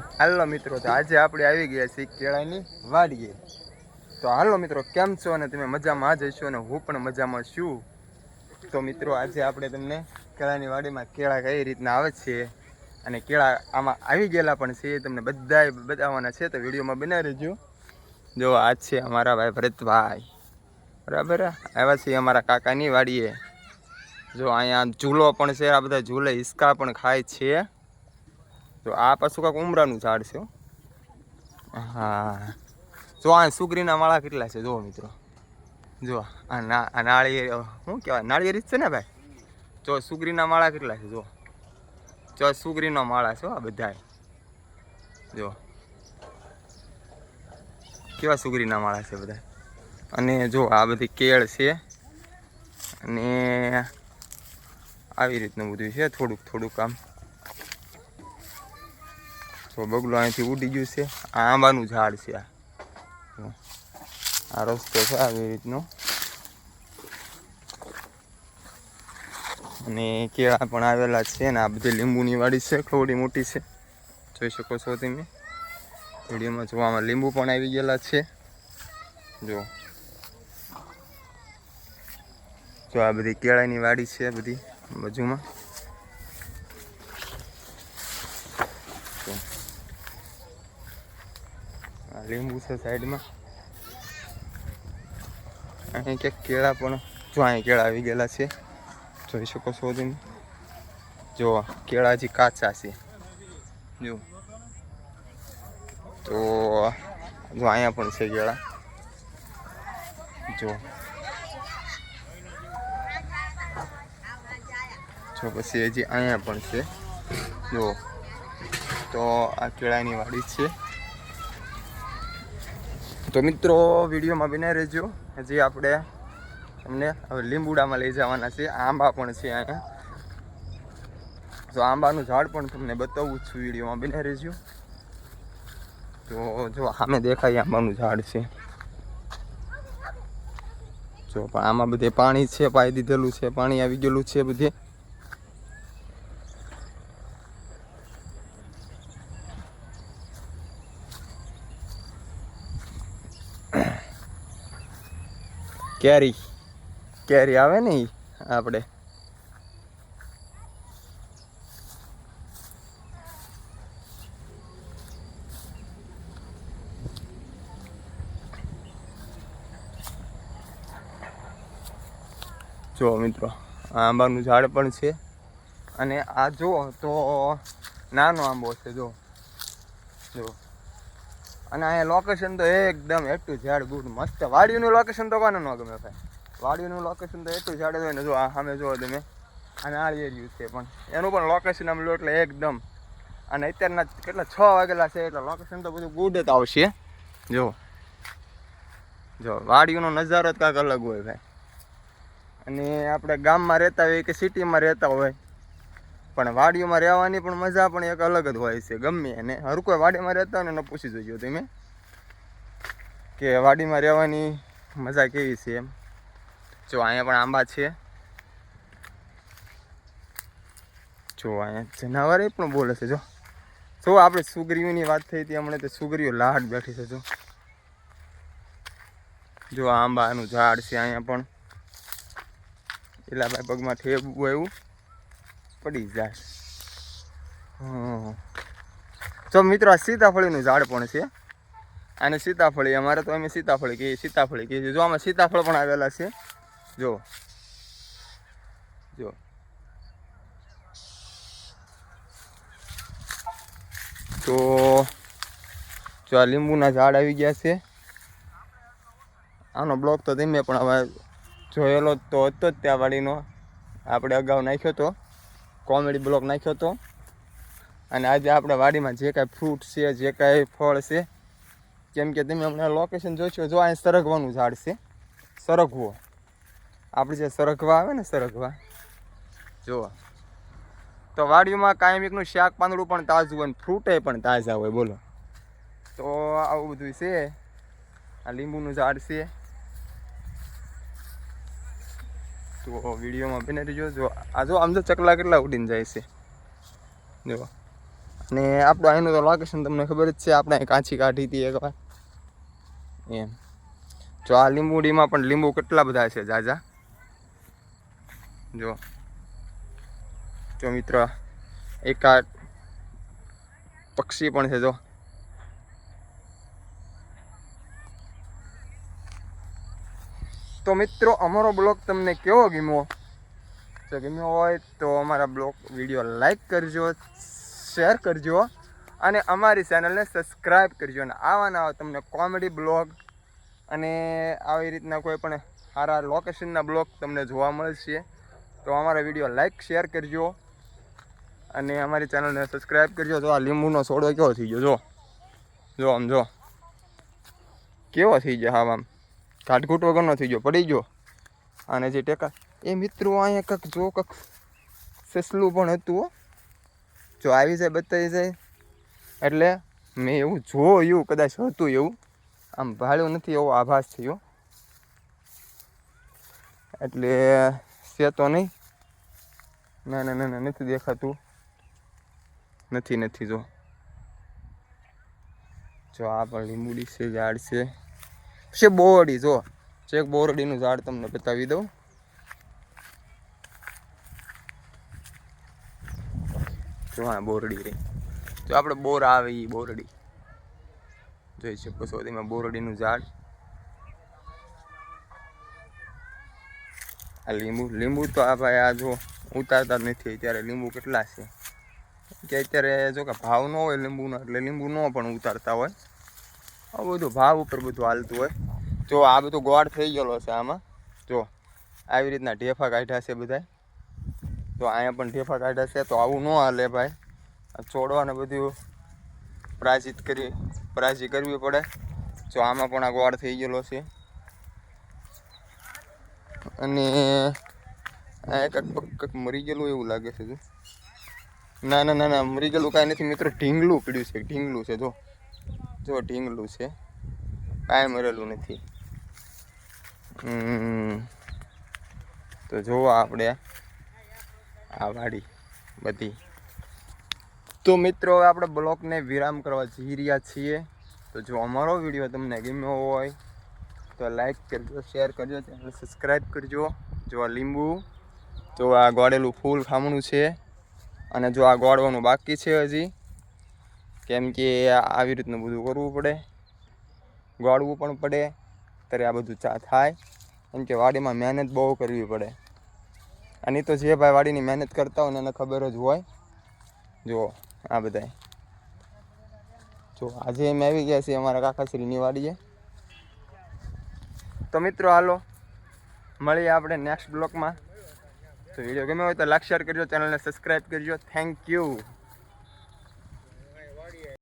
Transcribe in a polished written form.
હાલો મિત્રો, તો આજે આપણે આવી ગયા છીએ કેળાની વાડીએ. તો હાલો મિત્રો, કેમ છો? અને તમે મજામાં જ હશો અને હું પણ મજામાં છું. તો મિત્રો, આજે આપણે તમને કેળાની વાડીમાં કેળા કઈ રીતના આવે છે અને કેળા આમાં આવી ગયેલા પણ છે તમને બધાય બતાવવાના છે. તો વિડીયોમાં બનાવી રહેજો. જો આજ છે અમારા ભાઈ ભરતભાઈ, બરાબર આવ્યા છીએ અમારા કાકાની વાડીએ. જો અહીંયા ઝૂલો પણ છે, આ બધા ઝૂલે હિસકા પણ ખાય છે. તો આ પાછું કાંક ઉમરાનું ઝાડ છે. હા, જો આ સુગરીના માળા કેટલા છે જુઓ મિત્રો. જો આ નાળિયેર શું કહેવાય, નાળિયેર છે ને ભાઈ. જો સુગરીના માળા કેટલા છે જો. જો સુગરીનો માળા છે આ બધા. જો કેવા સુગરીના માળા છે બધા. અને જો આ બધી કેળ છે અને આવી રીતનું બધું છે. થોડુંક થોડુંક આમ તો બગલો અહીંથી ઉડી ગયું છે. આ આંબાનું ઝાડ છે. આ રસ્તો છે આવી રીતનો. અને કેળા પણ આવેલા છે ને આ બધી લીંબુની વાડી છે, થોડી મોટી છે, જોઈ શકો છો તમે વિડીયોમાં. જોવામાં લીંબુ પણ આવી ગયેલા છે. જો જો આ બધી કેળાની વાડી છે બધી બાજુમાં. આ લીંબુ છે સાઈડમાં. અહીં ક્યાંક કેળા પણ જો અહીં કેળા આવી ગયેલા છે, જોઈ શકો છો તમે. જો કેળા હજી કાચા છે જો. તો જો અહીંયા પણ છે કેળા જો. જો પછી હજી અહીંયા પણ છે જો. તો આ કેળાની વાડી છે. તો મિત્રો, વિડીયોમાં બને રહેજો. હજી આપણે તમને હવે લીંબુડામાં લઈ જવાના છે. આંબા પણ છે અહીંયા. તો આંબાનું ઝાડ પણ તમને બતાવું છું, વિડીયોમાં બને રહેજો. તો જો સામે દેખાય આંબાનું ઝાડ છે જો. પણ આમાં બધે પાણી છે, પાઈ દીધેલું છે, પાણી આવી ગયેલું છે બધે. કેરી કેરી આવે ને આપણે જો મિત્રો, આ આંબાનું ઝાડ પણ છે. અને આ જુઓ તો નાનો આંબો છે જો. જો અને અહીંયા લોકેશન તો એકદમ એટલું ઝાડ ગુડ મસ્ત. વાડીનું લોકેશન તો કોને ન ગમે ભાઈ. વાડીનું લોકેશન તો એટલું ઝાડ હોય ને. જો આ સામે જુઓ તમે, આ નાળિયેરિયું છે પણ એનું પણ લોકેશન આમ લો એટલે એકદમ. અને અત્યારના કેટલા 6 વાગેલા છે એટલે લોકેશન તો બધું ગુડ જ આવશે. જો જો વાડીનો નજારો જ કાંઈક અલગ હોય ભાઈ. અને આપણે ગામમાં રહેતા હોય કે સિટીમાં રહેતા હોય, પણ વાડીઓમાં રહેવાની પણ મજા પણ એક અલગ જ હોય છે. ગમે અને હર કોઈ વાડીમાં રહેતા હોય ને એને પૂછી જોજો તમે કે વાડીમાં રહેવાની મજા કેવી છે એમ. જો અહીંયા પણ આંબા છે. જો અહીંયા જનાવરે પણ બોલે છે. જો આપણે સુગરીઓની વાત થઈ હતી હમણાં, તો સુગરીઓ લાડ બેઠી છે. જો આંબાનું ઝાડ છે અહીંયા પણ. એટલા ભાઈ પગમાં ઠેબવું એવું પડી જાય. જો મિત્રો, આ સીતાફળીનું ઝાડ પણ છે. અને સીતાફળી અમારે તો અમે સીતાફળી કહીએ, સીતાફળી કહીએ. જો આમાં સીતાફળ પણ આવેલા છે જો. જો તો જો આ લીંબુના ઝાડ આવી ગયા છે. આનો બ્લોક તો તમે પણ હવે જોયેલો તો હતો જ ત્યાં વાડીનો. આપણે અગાઉ નાખ્યો હતો, કોમેડી બ્લોક નાખ્યો હતો. અને આજે આપણે વાડીમાં જે કાંઈ ફ્રૂટ છે, જે કાંઈ ફળ છે, કેમ કે તમે હમણાં લોકેશન જોશો. જો અહીં સરગવાનું ઝાડ છે. સરગવો આપણે જે સરગવા આવે ને, સરગવા જો. તો વાડીઓમાં કાયમિકનું શાક પાંદડું પણ તાજું હોય, ફ્રૂટે પણ તાજા હોય. બોલો, તો આવું બધું છે. આ લીંબુનું ઝાડ છે. તો વિડીયોમાં બને રહેજો. જો આ જો આમ તો ચકલા કેટલા ઉડીને જાય છે જો. ને આપણું અહીંનું તો લોકેશન તમને ખબર જ છે, આપણે અહીં કાંચી કાઢી હતી એકવાર એમ. જો આ લીંબુડીમાં પણ લીંબુ કેટલા બધા છે જાજા. જો મિત્ર એકાદ પક્ષી પણ છે. જો તો મિત્રો અમારો બ્લોગ તમને કેવો ગમ્યો? જો ગમ્યો હોય તો અમારા બ્લોગ વિડીયો લાઈક કરજો, શેર કરજો અને અમારી ચેનલને સબસ્ક્રાઈબ કરજો. અને આવા નવા તમને કોમેડી બ્લોગ અને આવી રીતના કોઈ પણ સારા લોકેશનના બ્લોગ તમને જોવા મળશે. તો અમારા વિડીયો લાઈક શેર કરજો અને અમારી ચેનલને સબસ્ક્રાઈબ કરજો. તો આ લીંબુનો છોડો કેવો થઈ ગયો, જો આમ જો કેવો થઈ ગયો, હા આમ કાટકૂટ વગરનો થઈ ગયો, પડી ગયો. અને જે ટેકા એ મિત્રો અહીંયા કંઈક જો કંઈક સસલું પણ હતું, જો આવી જાય બતાવી જાય એટલે મેં એવું જોયું, કદાચ હતું એવું, આમ ભાડ્યું નથી એવો આભાસ થયો, એટલે છે તો નહીં. ના ના ના ના નથી દેખાતું, નથી. જો આ પણ લીંબુડી છે, ઝાડ છે બોરડી. જો એક બોરડીનું ઝાડ તમને બતાવી દઉં. જો હા બોરડી રહી, જો આપણે બોર આવે એ બોરડી જોઈ શકો છો. તેમાં બોરડીનું ઝાડ. આ લીંબુ તો આ ભાઈ આ જો ઉતારતા જ નથી અત્યારે. લીંબુ કેટલા છે કે અત્યારે જો કે ભાવ ન હોય લીંબુનો, એટલે લીંબુ ન પણ ઉતારતા હોય. આ બધું ભાવ ઉપર બધું હાલતું હોય. જો આ બધું ગોળ થઈ ગયેલો છે આમાં. જો આવી રીતના ઢેફા કાઢ્યા છે બધા. તો અહીંયા પણ ઢેફા કાઢ્યા છે. તો આવું ન હાલે ભાઈ, છોડવાને બધું પ્રાજી કરવી પડે. જો આમાં પણ આ ગોળ થઈ ગયેલો છે. અને આ કંઈક મરી ગયેલું એવું લાગે છે. ના મરી ગયેલું કાંઈ નથી મિત્રો, ઢીંગલું પીડ્યું છે. ઢીંગલું છે, જો ઢીંગલું છે, કાંઈ મરેલું નથી. તો જોવો આપણે આ વાડી બધી. તો મિત્રો હવે આપણે બ્લોગને વિરામ કરવા જઈ રહ્યા છીએ. તો જો અમારો વિડીયો તમને ગમ્યો હોય તો લાઈક કરજો, શેર કરજો, ચેનલ સબસ્ક્રાઈબ કરજો. જો આ લીંબુ, જો આ ગોળેલું ફૂલ ખામણું છે, અને જો આ ગોળવાનું બાકી છે હજી, કેમ કે આવી રીતનું બધું કરવું પડે, ગોળવું પણ પડે ત્યારે આ બધું થાય. કેમ કે વાડીમાં મહેનત બહુ કરવી પડે. અને તો જે ભાઈ વાડીની મહેનત કરતા હોય ને એને ખબર જ હોય. જુઓ આ બધા, જો આજે એમ આવી ગયા છે અમારા કાકાશ્રીની વાડીએ. તો મિત્રો હાલો મળીએ આપણે નેક્સ્ટ બ્લોગમાં. તો વિડીયો ગમ્યો હોય તો લાઈક શેર કરજો, ચેનલને સબસ્ક્રાઈબ કરજો. Thank you.